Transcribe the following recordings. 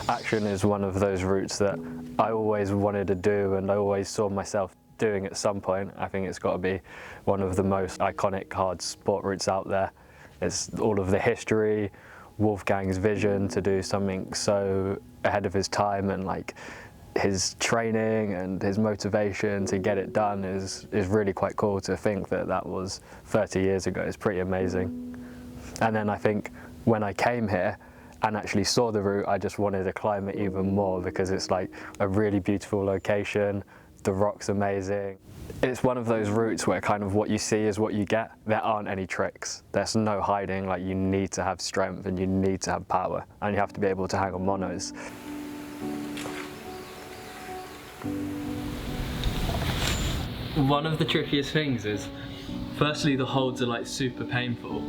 Action is one of those routes that I always wanted to do, and I always saw myself doing at some point. I think it's got to be one of the most iconic hard sport routes out there. It's all of the history, Wolfgang's vision to do something so ahead of his time, and like his training and his motivation to get it done is really quite cool. To think that that was 30 years ago is pretty amazing. And then I think when I came here and actually saw the route, I just wanted to climb it even more because it's like a really beautiful location. The rock's amazing. It's one of those routes where kind of what you see is what you get. There aren't any tricks. There's no hiding. Like, you need to have strength and you need to have power, and you have to be able to hang on monos. One of the trickiest things is, firstly, the holds are like super painful,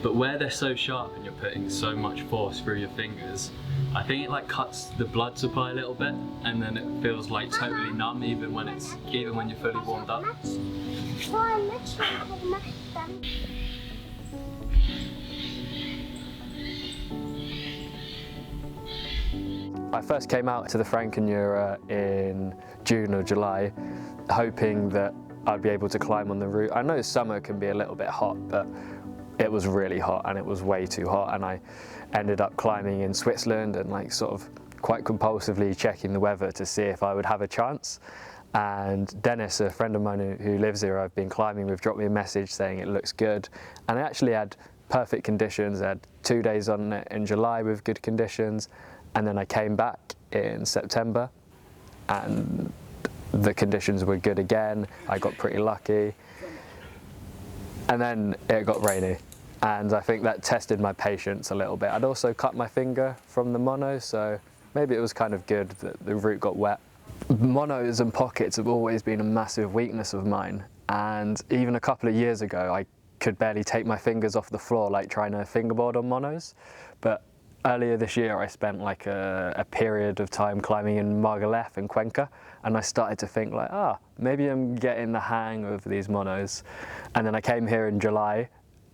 but where they're so sharp and you're putting so much force through your fingers, I think it like cuts the blood supply a little bit, and then it feels like totally numb even when you're fully warmed up. I first came out to the Frankenjura in June or July, hoping that I'd be able to climb on the route. I know summer can be a little bit hot, but it was really hot and it was way too hot, and I ended up climbing in Switzerland and like sort of quite compulsively checking the weather to see if I would have a chance. And Dennis, a friend of mine who lives here, I've been climbing with, dropped me a message saying it looks good, and I actually had perfect conditions. I had 2 days on it in July with good conditions, and then I came back in September and the conditions were good again. I got pretty lucky, and then it got rainy, and I think that tested my patience a little bit. I'd also cut my finger from the mono, so maybe it was kind of good that the route got wet. Monos and pockets have always been a massive weakness of mine, and even a couple of years ago I could barely take my fingers off the floor, like trying to fingerboard on monos. But earlier this year I spent like a period of time climbing in Margalef and Cuenca, and I started to think like, maybe I'm getting the hang of these monos. And then I came here in July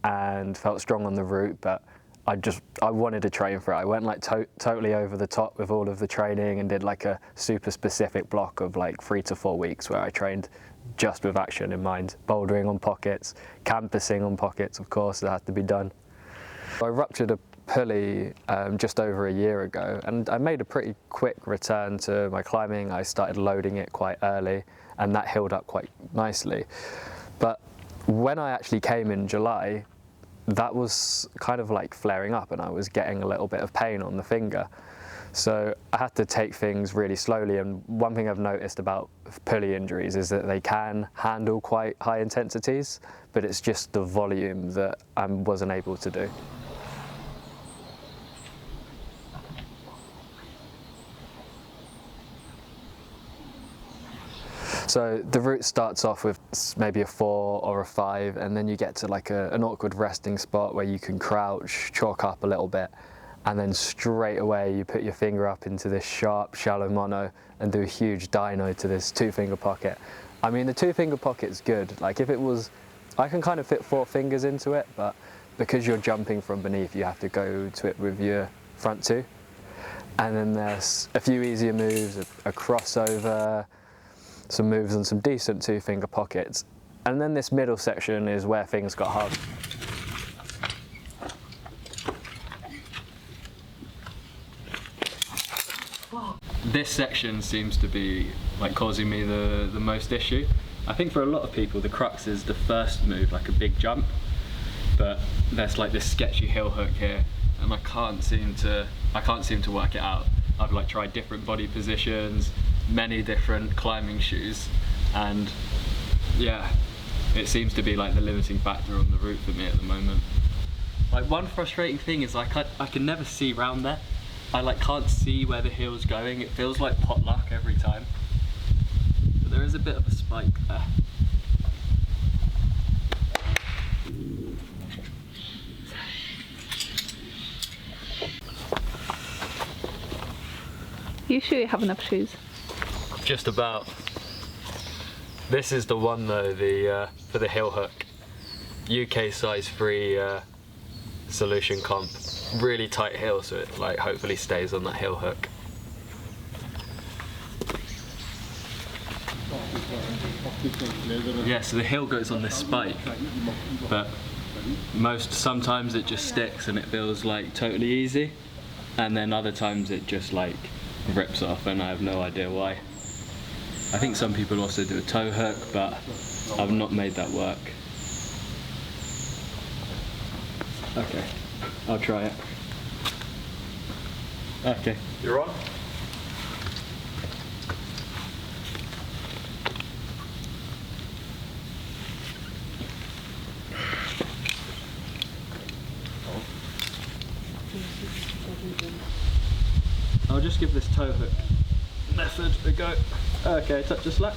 and felt strong on the route, but I wanted to train for it. I went like totally over the top with all of the training and did like a super specific block of like 3 to 4 weeks where I trained just with Action in mind. Bouldering on pockets, campusing on pockets, of course, that had to be done. I ruptured a pulley just over a year ago, and I made a pretty quick return to my climbing. I started loading it quite early, and that healed up quite nicely. But when I actually came in July, that was kind of like flaring up and I was getting a little bit of pain on the finger. So I had to take things really slowly, and one thing I've noticed about pulley injuries is that they can handle quite high intensities, but it's just the volume that I wasn't able to do. So the route starts off with maybe a 4 or a 5, and then you get to like an awkward resting spot where you can crouch, chalk up a little bit, and then straight away you put your finger up into this sharp, shallow mono and do a huge dyno to this 2-finger pocket. I mean, the 2-finger pocket's good. Like, if it was, I can kind of fit 4 fingers into it, but because you're jumping from beneath, you have to go to it with your front 2. And then there's a few easier moves, a crossover, some moves on some decent 2-finger pockets. And then this middle section is where things got hard. This section seems to be like causing me the most issue. I think for a lot of people the crux is the first move, like a big jump, but there's like this sketchy heel hook here, and I can't seem to work it out. I've like tried different body positions, many different climbing shoes, and yeah, it seems to be like the limiting factor on the route for me at the moment. Like, one frustrating thing is I can never see round there. I like can't see where the heel's going. It feels like potluck every time. But there is a bit of a spike there. You sure you have enough shoes? Just about. This is the one though, for the heel hook. UK size 3 solution comp. Really tight heel, so it like hopefully stays on that heel hook. Yeah, so the hill goes on this spike, but sometimes it just sticks and it feels like totally easy, and then other times it just like rips off and I have no idea why. I think some people also do a toe hook, but I've not made that work. Okay, I'll try it. Okay. You're on? I'll just give this toe hook method a go. Okay, touch the slack.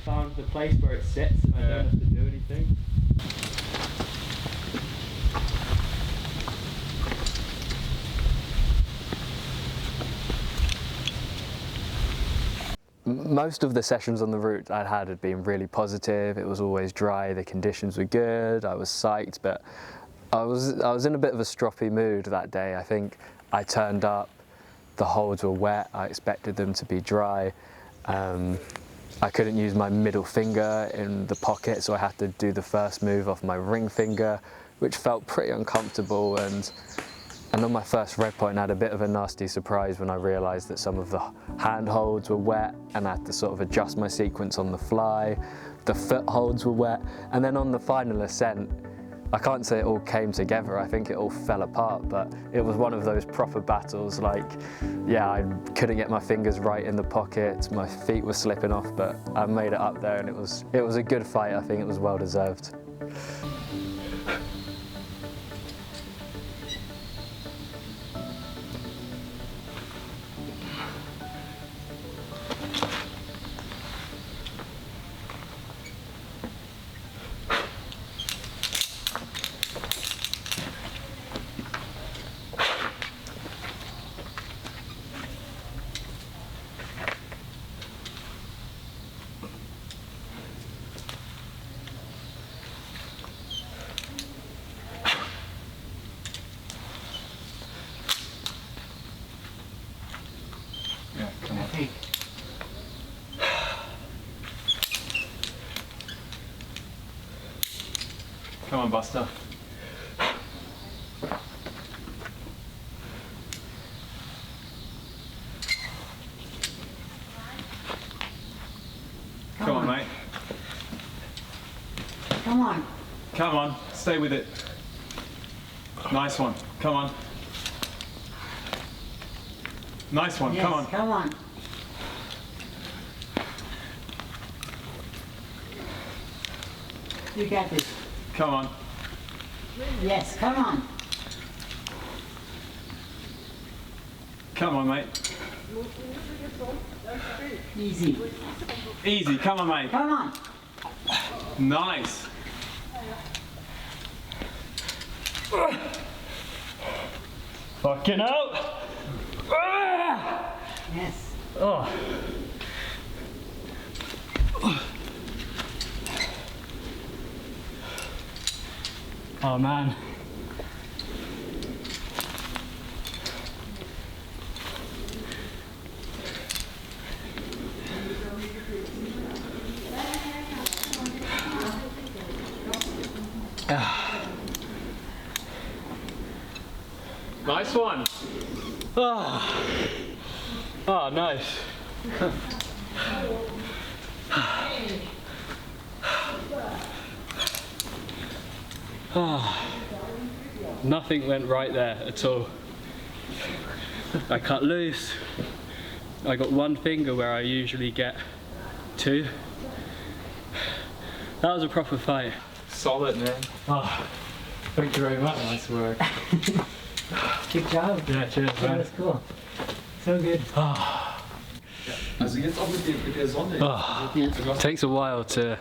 Found the place where it sits and I don't have to do anything. Most of the sessions on the route I'd had been really positive. It was always dry, the conditions were good, I was psyched, but I was in a bit of a stroppy mood that day. I think I turned up, the holds were wet, I expected them to be dry. I couldn't use my middle finger in the pocket, so I had to do the first move off my ring finger, which felt pretty uncomfortable. And on my first red point, I had a bit of a nasty surprise when I realised that some of the hand holds were wet and I had to sort of adjust my sequence on the fly. The foot holds were wet. And then on the final ascent, I can't say it all came together, I think it all fell apart, but it was one of those proper battles. Like, yeah, I couldn't get my fingers right in the pocket, my feet were slipping off, but I made it up there and it was a good fight. I think it was well deserved. Come on, Buster. Come on, mate. Come on. Come on, stay with it. Nice one. Come on. Nice one. Yes, Come on. Come on. You got this. Come on. Yes, come on. Come on, mate. Easy. Easy. Come on, mate. Come on. Nice. Fucking hell. Yes. Oh. Oh man. Nice one. Oh, oh nice. Oh, nothing went right there at all. I cut loose. I got one finger where I usually get two. That was a proper fight. Solid, man. Oh, thank you very much. Nice work. Good job. Yeah, cheers, That man. was cool. So good. Also jetzt auch mit der Sonne. It takes a while to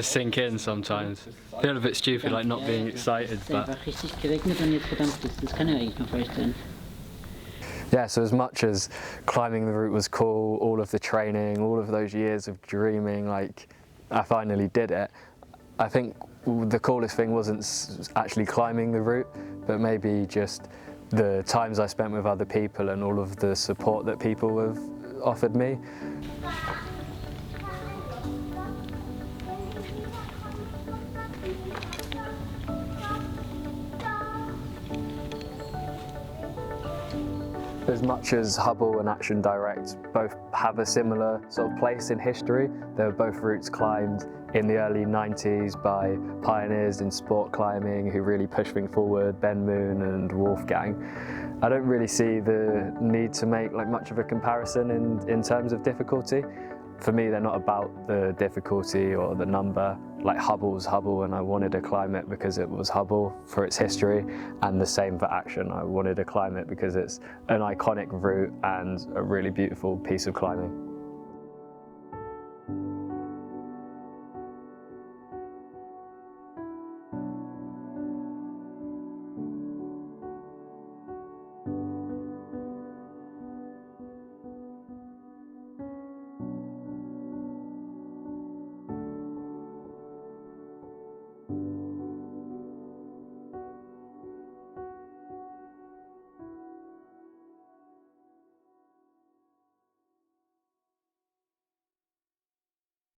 sink in sometimes. I feel a bit stupid, like not being excited, Es hat but einfach richtig geregnet und jetzt verdammt, das kann ja eigentlich noch falsch sein. Yeah, so as much as climbing the route was cool, all of the training, all of those years of dreaming, like I finally did it, I think the coolest thing wasn't actually climbing the route, but maybe just the times I spent with other people and all of the support that people have offered me. As much as Hubble and Action Direct both have a similar sort of place in history, they were both routes climbed in the early 90s by pioneers in sport climbing who really pushed things forward, Ben Moon and Wolfgang. I don't really see the need to make like much of a comparison in terms of difficulty. For me, they're not about the difficulty or the number. Like Hubble's Hubble, and I wanted to climb it because it was Hubble for its history, and the same for Action. I wanted to climb it because it's an iconic route and a really beautiful piece of climbing.